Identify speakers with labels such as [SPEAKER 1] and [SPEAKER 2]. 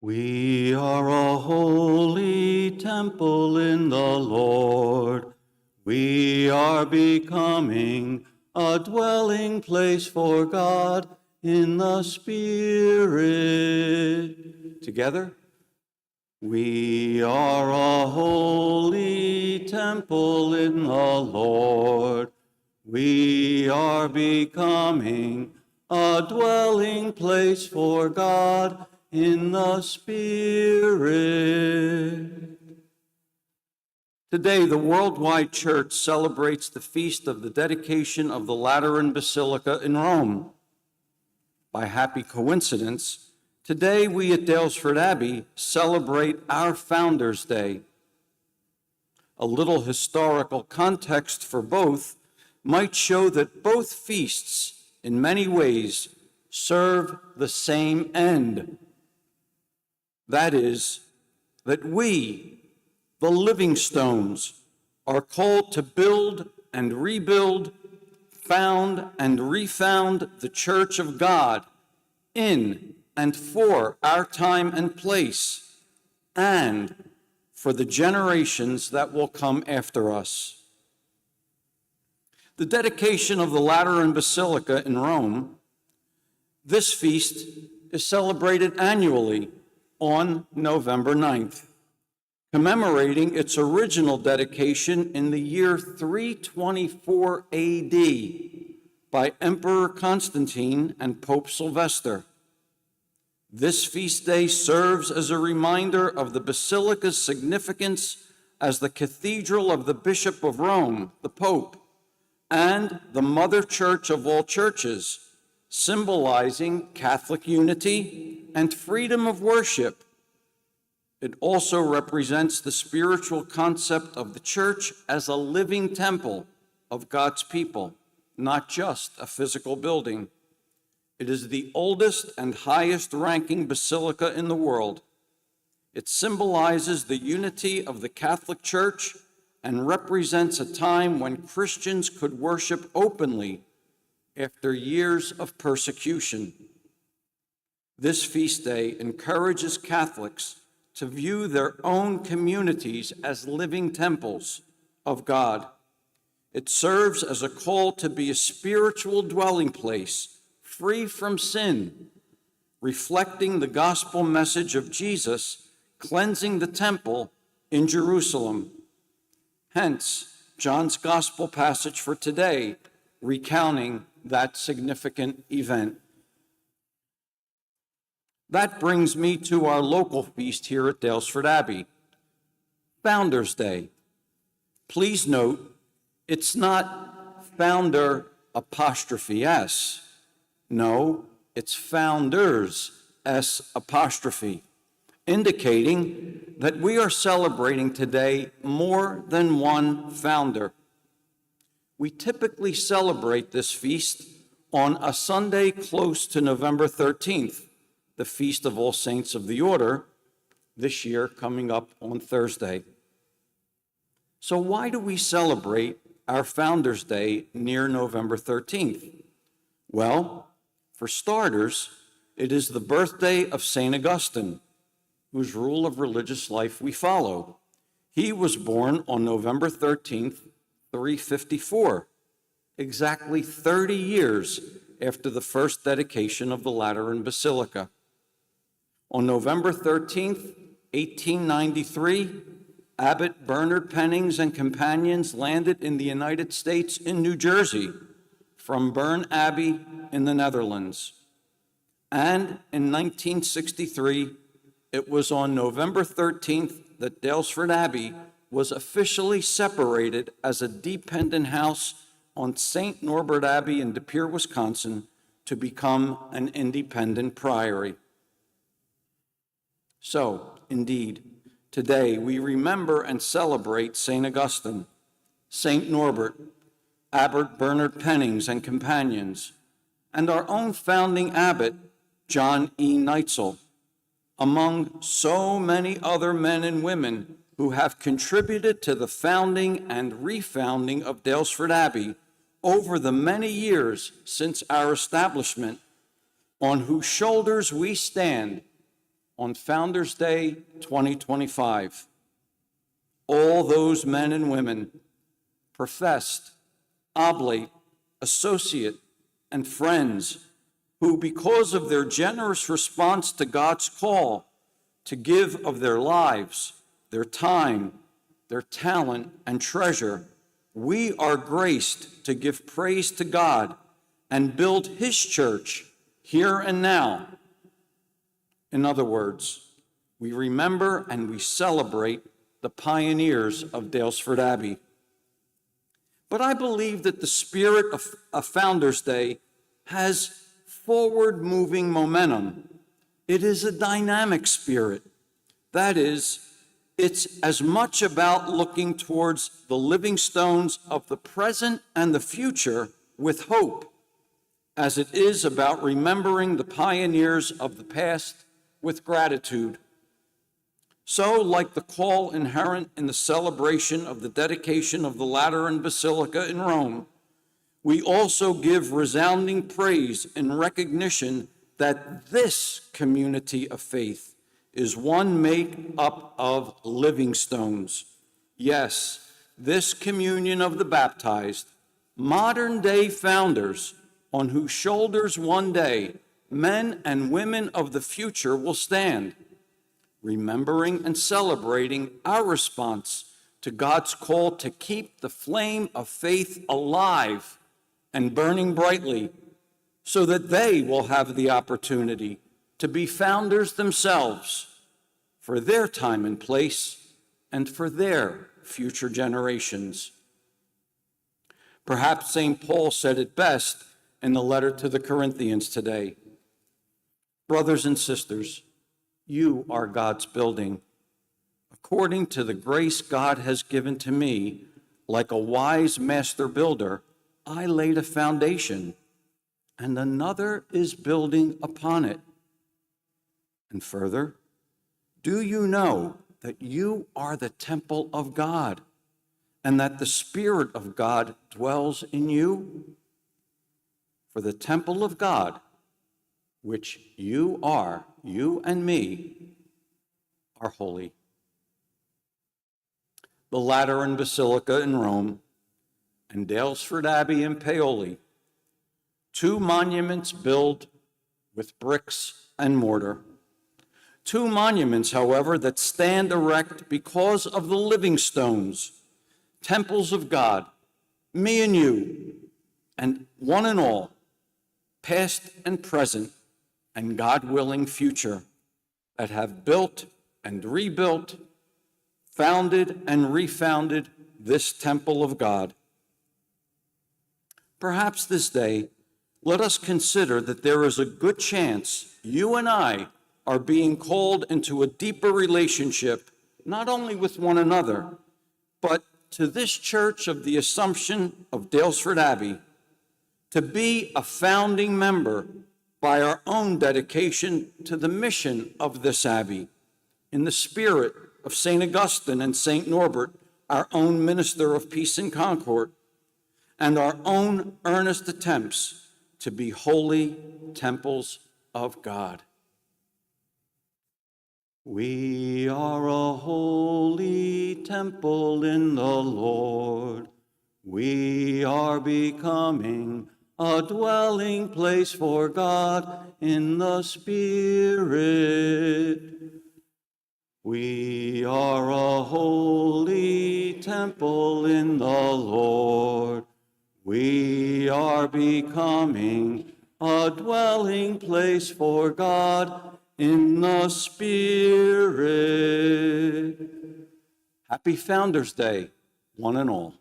[SPEAKER 1] We are a holy temple in the Lord. We are becoming a dwelling place for God in the Spirit. Together. We are a holy temple in the Lord. We are becoming a dwelling place for God in the Spirit. Today, the worldwide church celebrates the feast of the dedication of the Lateran Basilica in Rome. By happy coincidence, today we at Dalesford Abbey celebrate our Founders' Day. A little historical context for both might show that both feasts, in many ways, serve the same end. That is, that we, the living stones, are called to build and rebuild, found and refound the Church of God in and for our time and place, and for the generations that will come after us. The dedication of the Lateran Basilica in Rome, this feast is celebrated annually on November 9th, commemorating its original dedication in the year 324 AD by Emperor Constantine and Pope Sylvester. This feast day serves as a reminder of the Basilica's significance as the cathedral of the Bishop of Rome, the Pope, and the Mother Church of all churches, symbolizing Catholic unity and freedom of worship. It also represents the spiritual concept of the church as a living temple of God's people, not just a physical building. It is the oldest and highest-ranking basilica in the world. It symbolizes the unity of the Catholic Church and represents a time when Christians could worship openly after years of persecution. This feast day encourages Catholics to view their own communities as living temples of God. It serves as a call to be a spiritual dwelling place, free from sin, reflecting the gospel message of Jesus cleansing the temple in Jerusalem. Hence, John's gospel passage for today, recounting that significant event. That brings me to our local feast here at Dalesford Abbey, Founders' Day. Please note, it's not founder apostrophe S. No, it's founders, S apostrophe, indicating that we are celebrating today more than one founder. We typically celebrate this feast on a Sunday close to November 13th, the Feast of All Saints of the Order, this year coming up on Thursday. So why do we celebrate our Founders' Day near November 13th? Well, for starters, it is the birthday of St. Augustine, whose rule of religious life we follow. He was born on November 13th, 354, exactly 30 years after the first dedication of the Lateran Basilica. On November 13th, 1893, Abbot Bernard Pennings and companions landed in the United States in New Jersey from Bern Abbey in the Netherlands. And in 1963, it was on November 13th that Dalesford Abbey was officially separated as a dependent house on St. Norbert Abbey in De Pere, Wisconsin, to become an independent priory. So, indeed, today we remember and celebrate St. Augustine, St. Norbert, Abbot Bernard Pennings and companions, and our own founding abbot, John E. Neitzel, among so many other men and women who have contributed to the founding and refounding of Dalesford Abbey over the many years since our establishment, on whose shoulders we stand on Founders Day 2025, all those men and women, professed, oblate, associate, and friends who, because of their generous response to God's call to give of their lives, their time, their talent, and treasure, we are graced to give praise to God and build His church here and now. In other words, we remember and we celebrate the pioneers of Daylesford Abbey. But I believe that the spirit of Founders Day has forward-moving momentum. It is a dynamic spirit. That is, it's as much about looking towards the living stones of the present and the future with hope as it is about remembering the pioneers of the past with gratitude. So, like the call inherent in the celebration of the dedication of the Lateran Basilica in Rome, we also give resounding praise in recognition that this community of faith is one made up of living stones. Yes, this communion of the baptized, modern-day founders on whose shoulders one day men and women of the future will stand, remembering and celebrating our response to God's call to keep the flame of faith alive and burning brightly, so that they will have the opportunity to be founders themselves for their time and place and for their future generations. Perhaps St. Paul said it best in the letter to the Corinthians today. Brothers and sisters, you are God's building. According to the grace God has given to me, like a wise master builder, I laid a foundation, and another is building upon it. And further, do you know that you are the temple of God, and that the Spirit of God dwells in you? For the temple of God, which you are, you and me, are holy. The Lateran Basilica in Rome and Daylesford Abbey in Paoli, two monuments built with bricks and mortar. Two monuments, however, that stand erect because of the living stones, temples of God, me and you, and one and all, past and present, and God willing future, that have built and rebuilt, founded and refounded this temple of God. Perhaps this day, let us consider that there is a good chance you and I are being called into a deeper relationship, not only with one another, but to this Church of the Assumption of Daylesford Abbey, to be a founding member by our own dedication to the mission of this abbey, in the spirit of St. Augustine and St. Norbert, our own minister of peace and concord, and our own earnest attempts to be holy temples of God. We are a holy temple in the Lord. We are becoming a dwelling place for God in the Spirit. We are a holy temple in the Lord. We are becoming a dwelling place for God in the Spirit. Happy Founders Day, one and all.